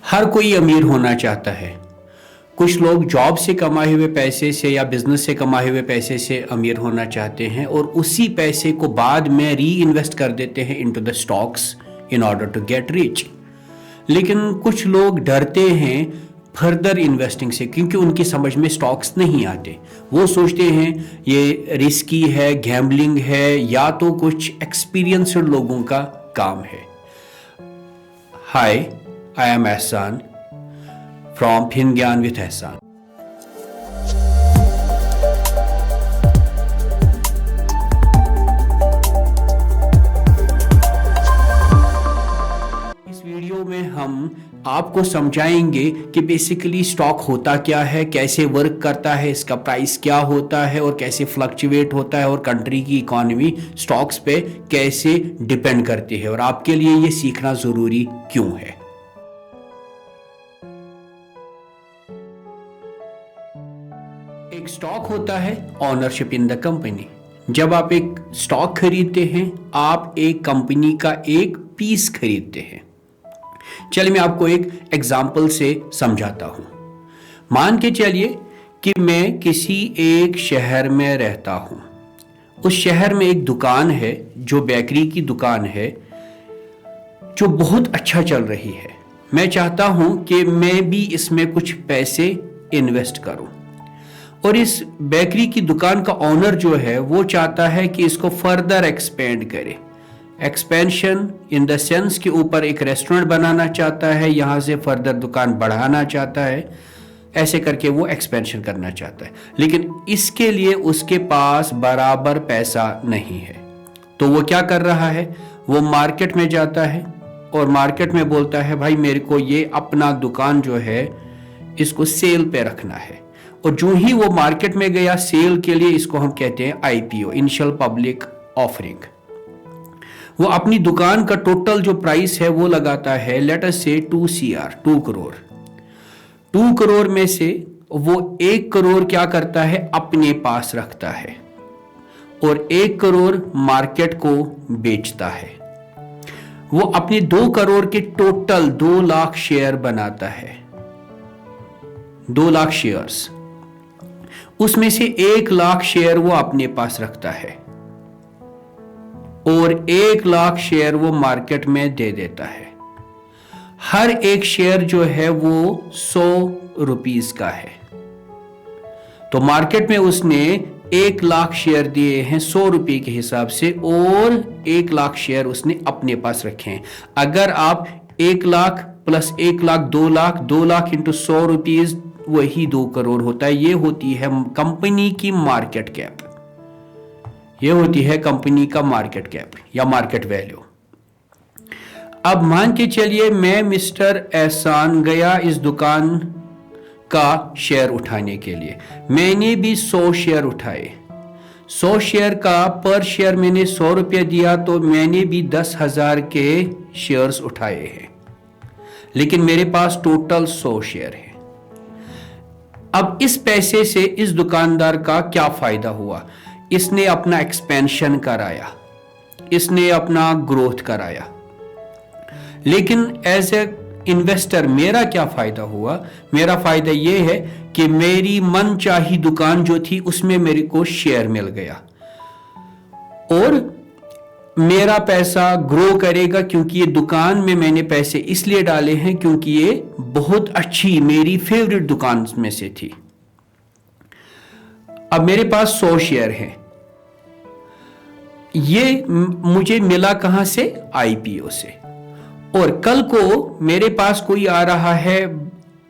हर कोई अमीर होना चाहता है। कुछ लोग जॉब से कमाए हुए पैसे से या बिजनेस से कमाए हुए पैसे से अमीर होना चाहते हैं और उसी पैसे को बाद में री इन्वेस्ट कर देते हैं into the stocks in order to get rich. लेकिन कुछ लोग डरते हैं फर्दर इन्वेस्टिंग से क्योंकि उनकी समझ में स्टॉक्स नहीं आते। वो सोचते हैं ये रिस्की है, गैम्बलिंग है या तो कुछ एक्सपीरियंस्ड लोगों का काम है। हाय, आई एम एहसान फ्रॉम फिन ज्ञान विथ एहसान। इस वीडियो में हम आपको समझाएंगे कि बेसिकली स्टॉक होता क्या है, कैसे वर्क करता है, इसका प्राइस क्या होता है और कैसे फ्लक्चुएट होता है और कंट्री की इकोनॉमी स्टॉक्स पे कैसे डिपेंड करती है और आपके लिए ये सीखना जरूरी क्यों है। एक स्टॉक होता है ओनरशिप इन द कंपनी। जब आप एक स्टॉक खरीदते हैं आप एक कंपनी का एक पीस खरीदते हैं। चलिए मैं आपको एक एग्जाम्पल से समझाता हूं। मान के चलिए कि मैं किसी एक शहर में रहता हूं। उस शहर में एक दुकान है जो बेकरी की दुकान है जो बहुत अच्छा चल रही है। मैं चाहता हूं कि मैं भी इसमें कुछ पैसे इन्वेस्ट करूं और इस बेकरी की दुकान का ओनर जो है वो चाहता है कि इसको फर्दर एक्सपेंड करे। एक्सपेंशन इन द सेंस के ऊपर एक रेस्टोरेंट बनाना चाहता है, यहां से फर्दर दुकान बढ़ाना चाहता है, ऐसे करके वो एक्सपेंशन करना चाहता है। लेकिन इसके लिए उसके पास बराबर पैसा नहीं है। तो वो क्या कर रहा है, वो मार्केट में जाता है और मार्केट में बोलता है भाई मेरे को ये अपना दुकान जो है इसको सेल पे रखना है। और जो ही वो मार्केट में गया सेल के लिए, इसको हम कहते हैं आईपीओ, इनिशियल पब्लिक ऑफरिंग। वो अपनी दुकान का टोटल जो प्राइस है वो लगाता है लेट अस से 2 CR, 2 करोड़। 2 करोड़ में से वो 1 करोड़ क्या करता है, अपने पास रखता है और 1 करोड़ मार्केट को बेचता है। वो अपने 2 करोड़ के टोटल 2 लाख शेयर बनाता है, 2 लाख शेयर्स। उसमें से 1 लाख शेयर वो अपने पास रखता है और 1 लाख शेयर वो मार्केट में दे देता है। हर एक शेयर जो है वो 100 रुपीस का है। तो मार्केट में उसने 1 लाख शेयर दिए हैं 100 रुपए के हिसाब से और 1 लाख शेयर उसने अपने पास रखे हैं। अगर आप 1 lakh plus 1 lakh 2 lakh, 2 lakh into 100 rupees वही 2 करोड़ होता है। ये होती है कंपनी की मार्केट कैप, ये होती है कंपनी का मार्केट कैप या मार्केट वैल्यू। अब मान के चलिए मैं मिस्टर एहसान गया इस दुकान का शेयर उठाने के लिए। मैंने भी 100 शेयर उठाए। 100 शेयर का पर शेयर मैंने 100 रुपया दिया तो मैंने भी 10,000 के शेयर्स उठाए हैं। लेकिन मेरे पास टोटल 100 शेयर है। अब इस पैसे से इस दुकानदार का क्या फायदा हुआ, इसने अपना एक्सपेंशन कराया, इसने अपना ग्रोथ कराया। लेकिन एज ए इन्वेस्टर मेरा क्या फायदा हुआ, मेरा फायदा यह है कि मेरी मनचाही दुकान जो थी उसमें मेरे को शेयर मिल गया और मेरा पैसा ग्रो करेगा क्योंकि ये दुकान में मैंने पैसे इसलिए डाले हैं क्योंकि ये बहुत अच्छी मेरी फेवरेट दुकान में से थी। अब मेरे पास 100 शेयर हैं। ये मुझे मिला कहां से, आईपीओ से। और कल को मेरे पास कोई आ रहा है,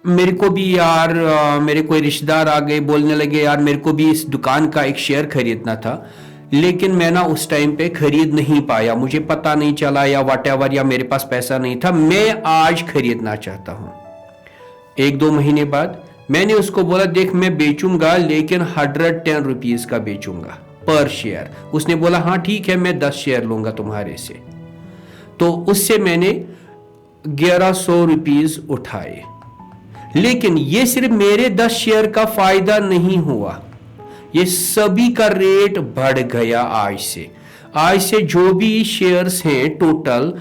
मेरे को भी यार मेरे कोई रिश्तेदार आ गए, बोलने लगे यार मेरे को भी इस दुकान का एक शेयर खरीदना था लेकिन मैं ना उस टाइम पे खरीद नहीं पाया, मुझे पता नहीं चला या व्हाटएवर, या मेरे पास पैसा नहीं था, मैं आज खरीदना चाहता हूं। 1-2 महीने बाद मैंने उसको बोला देख मैं बेचूंगा लेकिन 110 रुपीज का बेचूंगा पर शेयर। उसने बोला हाँ ठीक है मैं 10 शेयर लूंगा तुम्हारे से। तो उससे मैंने 1100 रुपीज उठाए। लेकिन ये सिर्फ मेरे 10 शेयर का फायदा नहीं हुआ, ये सभी का रेट बढ़ गया। आज से जो भी शेयर्स हैं टोटल,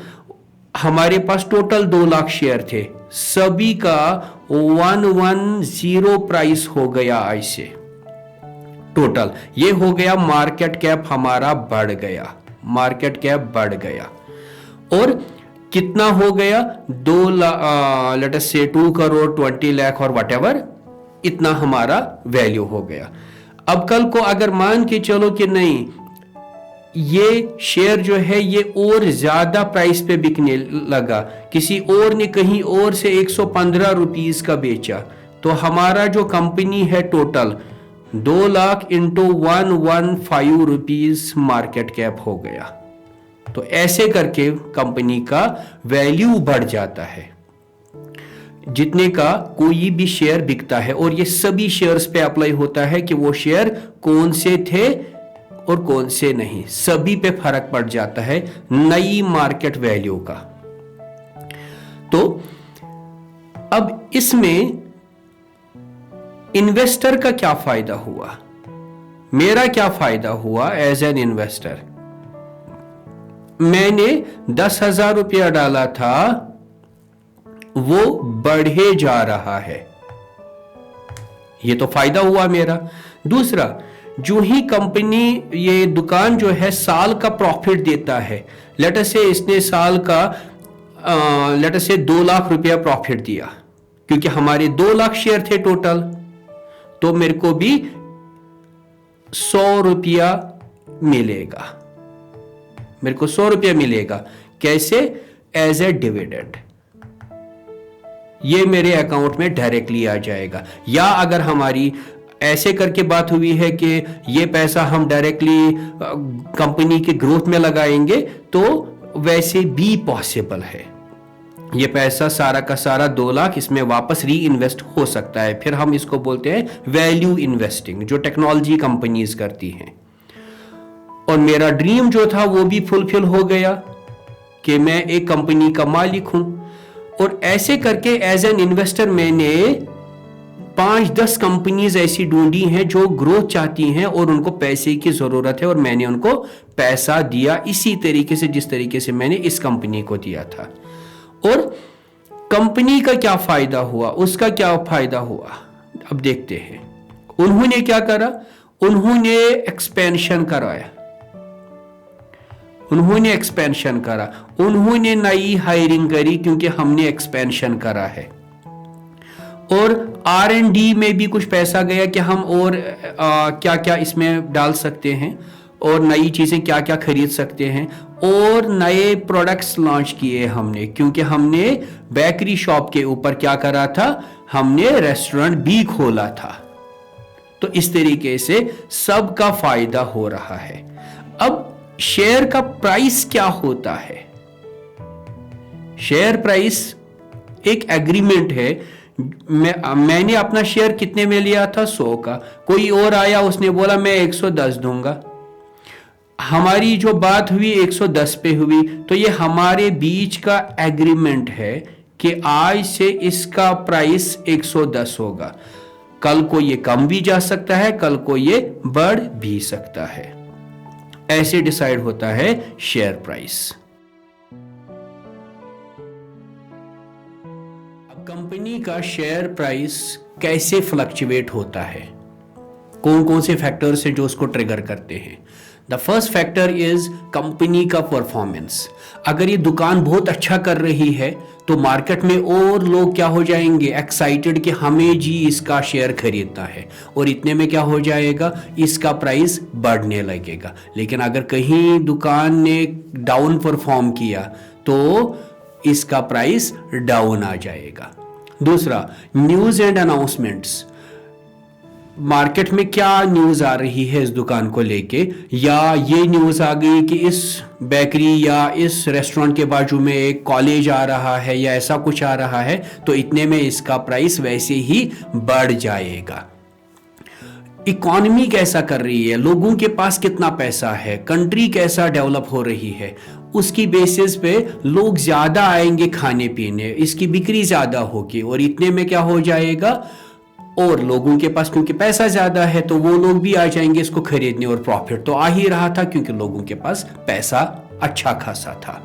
हमारे पास टोटल 2 लाख शेयर थे, सभी का 110 प्राइस हो गया ऐसे टोटल। ये हो गया मार्केट कैप हमारा बढ़ गया, मार्केट कैप बढ़ गया। और कितना हो गया? 2 लेट अस से 2 करोड़ 20 लाख और व्हाटएवर, इतना हमारा वैल्यू हो गया। अब कल को अगर मान के चलो कि नहीं, ये शेयर जो है ये और ज्यादा प्राइस पे बिकने लगा, किसी और ने कहीं और से 115 रुपीस का बेचा, तो हमारा जो कंपनी है total 2 lakh into 115 rupees market cap हो गया। तो ऐसे करके कंपनी का वैल्यू बढ़ जाता है जितने का कोई भी शेयर बिकता है। और ये सभी शेयर्स पे अप्लाई होता है कि वो शेयर कौन से थे और कौन से नहीं, सभी पे फर्क पड़ जाता है नई मार्केट वैल्यू का। तो अब इसमें इन्वेस्टर का क्या फायदा हुआ, मेरा क्या फायदा हुआ एज एन इन्वेस्टर? मैंने 10,000 रुपया डाला था, वो बढ़े जा रहा है, ये तो फायदा हुआ मेरा। दूसरा, जो ही कंपनी, ये दुकान जो है साल का प्रॉफिट देता है, लेट अस से इसने साल का लेट अस से 2 लाख रुपया प्रॉफिट दिया, क्योंकि हमारे 2 लाख शेयर थे टोटल, तो मेरे को भी 100 रुपया मिलेगा, मेरे को 100 रुपया मिलेगा। कैसे? एज ए डिविडेंड, ये मेरे अकाउंट में डायरेक्टली आ जाएगा। या अगर हमारी ऐसे करके बात हुई है कि ये पैसा हम डायरेक्टली कंपनी के ग्रोथ में लगाएंगे, तो वैसे भी पॉसिबल है। ये पैसा सारा का सारा 2 लाख इसमें वापस री इन्वेस्ट हो सकता है। फिर हम इसको बोलते हैं वैल्यू इन्वेस्टिंग, जो टेक्नोलॉजी कंपनीज करती हैं। और मेरा ड्रीम जो था वो भी फुलफिल हो गया कि मैं एक कंपनी का मालिक हूं। और ऐसे करके एज एन इन्वेस्टर मैंने 5-10 कंपनीज ऐसी ढूंढी हैं जो ग्रोथ चाहती हैं और उनको पैसे की जरूरत है, और मैंने उनको पैसा दिया इसी तरीके से जिस तरीके से मैंने इस कंपनी को दिया था। और कंपनी का क्या फायदा हुआ, उसका क्या फायदा हुआ, अब देखते हैं। उन्होंने क्या करा? उन्होंने एक्सपेंशन कराया, उन्होंने एक्सपेंशन करा, उन्होंने नई हायरिंग करी क्योंकि हमने एक्सपेंशन करा है। और R&D में भी कुछ पैसा गया कि हम और क्या क्या इसमें डाल सकते हैं और नई चीजें क्या क्या खरीद सकते हैं, और नए प्रोडक्ट्स लॉन्च किए हमने, क्योंकि हमने बेकरी शॉप के ऊपर क्या करा था, हमने रेस्टोरेंट भी खोला था। तो इस तरीके से सबका फायदा हो रहा है। अब शेयर का प्राइस क्या होता है? शेयर प्राइस एक एग्रीमेंट है। मैंने अपना शेयर कितने में लिया था? 100 का। कोई और आया, उसने बोला मैं 110 दूंगा। हमारी जो बात हुई 110 पे हुई, तो ये हमारे बीच का एग्रीमेंट है कि आज से इसका प्राइस 110 होगा। कल को ये कम भी जा सकता है, कल को ये बढ़ भी सकता है। ऐसे डिसाइड होता है शेयर प्राइस। अब कंपनी का शेयर प्राइस कैसे फ्लक्चुएट होता है, कौन कौन से फैक्टर्स हैं जो उसको ट्रिगर करते हैं? The first factor is company का परफॉर्मेंस। अगर ये दुकान बहुत अच्छा कर रही है तो मार्केट में और लोग क्या हो जाएंगे, एक्साइटेड कि हमें जी इसका शेयर खरीदना है, और इतने में क्या हो जाएगा, इसका प्राइस बढ़ने लगेगा। लेकिन अगर कहीं दुकान ने डाउन परफॉर्म किया तो इसका प्राइस डाउन आ जाएगा। दूसरा, न्यूज एंड अनाउंसमेंट्स। मार्केट में क्या न्यूज आ रही है इस दुकान को लेके, या ये न्यूज आ गई कि इस बेकरी या इस रेस्टोरेंट के बाजू में एक कॉलेज आ रहा है या ऐसा कुछ आ रहा है, तो इतने में इसका प्राइस वैसे ही बढ़ जाएगा। इकॉनमी कैसा कर रही है, लोगों के पास कितना पैसा है, कंट्री कैसा डेवलप हो रही है, उसकी बेसिस पे लोग ज्यादा आएंगे खाने पीने, इसकी बिक्री ज्यादा होगी, और इतने में क्या हो जाएगा, और लोगों के पास क्योंकि पैसा ज्यादा है तो वो लोग भी आ जाएंगे इसको खरीदने, और प्रॉफिट तो आ ही रहा था क्योंकि लोगों के पास पैसा अच्छा खासा था।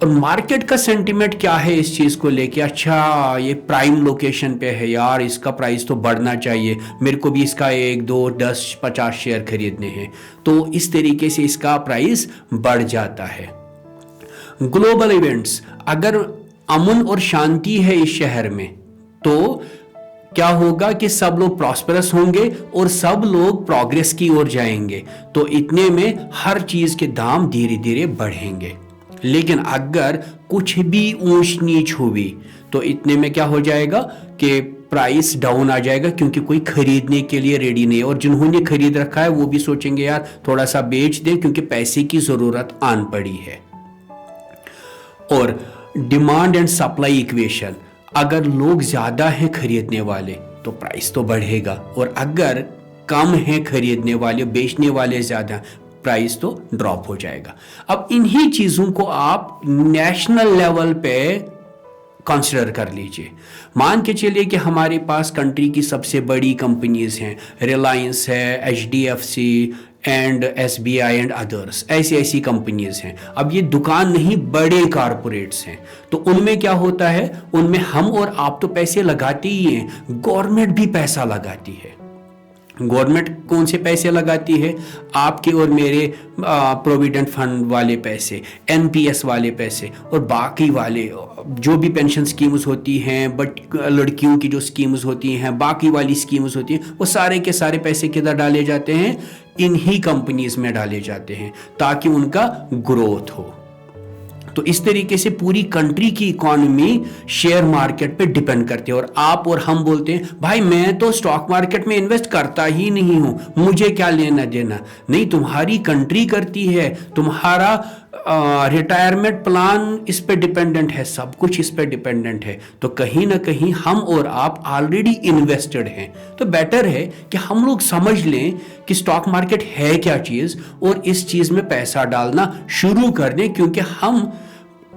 और मार्केट का सेंटिमेंट क्या है इस चीज़ को लेके, अच्छा ये प्राइम लोकेशन पे है यार, इसका प्राइस तो बढ़ना चाहिए, मेरे को भी इसका 1 2 10 50 शेयर खरीदने हैं, तो इस तरीके से इसका प्राइस बढ़ जाता है। ग्लोबल इवेंट्स, अगर अमन और शांति है इस शहर में तो क्या होगा कि सब लोग प्रॉस्पेरस होंगे और सब लोग प्रोग्रेस की ओर जाएंगे, तो इतने में हर चीज के दाम धीरे धीरे बढ़ेंगे। लेकिन अगर कुछ भी ऊंच नीच हुई तो इतने में क्या हो जाएगा कि प्राइस डाउन आ जाएगा, क्योंकि कोई खरीदने के लिए रेडी नहीं है, और जिन्होंने खरीद रखा है वो भी सोचेंगे यार थोड़ा सा बेच दें क्योंकि पैसे की जरूरत आन पड़ी है। और डिमांड एंड सप्लाई इक्वेशन, अगर लोग ज्यादा हैं खरीदने वाले तो प्राइस तो बढ़ेगा, और अगर कम हैं खरीदने वाले, बेचने वाले ज्यादा, प्राइस तो ड्रॉप हो जाएगा। अब इन्हीं चीजों को आप नेशनल लेवल पे कंसिडर कर लीजिए। मान के चलिए कि हमारे पास कंट्री की सबसे बड़ी कंपनीज हैं, रिलायंस है, HDFC and SBI and others, ऐसी ऐसी कंपनीज हैं। अब ये दुकान नहीं, बड़े कारपोरेट्स हैं, तो उनमें क्या होता है, उनमें हम और आप तो पैसे लगाते ही हैं, गवर्नमेंट भी पैसा लगाती है। गवर्नमेंट कौन से पैसे लगाती है, आपके और मेरे प्रोविडेंट फंड वाले पैसे, NPS वाले पैसे, और बाकी वाले जो भी पेंशन स्कीम्स होती हैं, बट लड़कियों की जो स्कीम्स होती हैं, बाकी वाली स्कीम्स होती हैं, वो सारे के सारे पैसे किधर डाले जाते हैं, इन्हीं कंपनीज में डाले जाते हैं ताकि उनका ग्रोथ हो। तो इस तरीके से पूरी कंट्री की इकोनॉमी शेयर मार्केट पे डिपेंड करती है। और आप और हम बोलते हैं भाई मैं तो स्टॉक मार्केट में इन्वेस्ट करता ही नहीं हूं, मुझे क्या लेना देना। नहीं, तुम्हारी कंट्री करती है, तुम्हारा रिटायरमेंट प्लान इस पे डिपेंडेंट है, सब कुछ इस पे डिपेंडेंट है। तो कहीं ना कहीं हम और आप ऑलरेडी इन्वेस्टेड हैं, तो बेटर है कि हम लोग समझ लें कि स्टॉक मार्केट है क्या चीज, और इस चीज में पैसा डालना शुरू कर दें। क्योंकि हम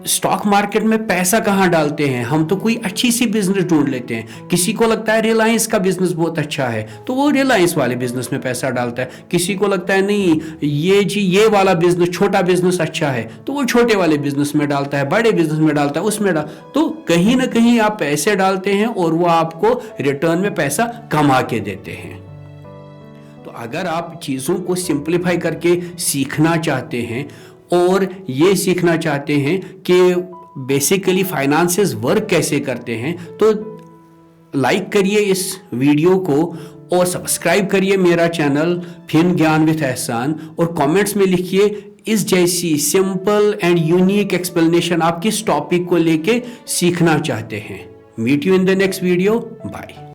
स्टॉक मार्केट में पैसा कहां डालते हैं, हम तो कोई अच्छी सी बिजनेस ढूंढ लेते हैं। किसी को लगता है रिलायंस का बिजनेस बहुत अच्छा है तो वो रिलायंस वाले बिजनेस में पैसा डालता है, किसी को लगता है नहीं ये वाला बिजनेस, छोटा बिजनेस अच्छा है तो वो छोटे वाले बिजनेस में डालता है, बड़े बिजनेस में डालता है, उसमें तो कहीं ना कहीं आप पैसे डालते हैं और वो आपको रिटर्न में पैसा कमा के देते हैं। तो अगर आप चीजों को सिंप्लीफाई करके सीखना चाहते हैं और ये सीखना चाहते हैं कि बेसिकली फाइनेंसेस वर्क कैसे करते हैं, तो लाइक करिए इस वीडियो को और सब्सक्राइब करिए मेरा चैनल फिन ज्ञान विद एहसान, और कमेंट्स में लिखिए इस जैसी सिंपल एंड यूनिक एक्सप्लेनेशन आप किस टॉपिक को लेके सीखना चाहते हैं। Meet you in the next video, bye.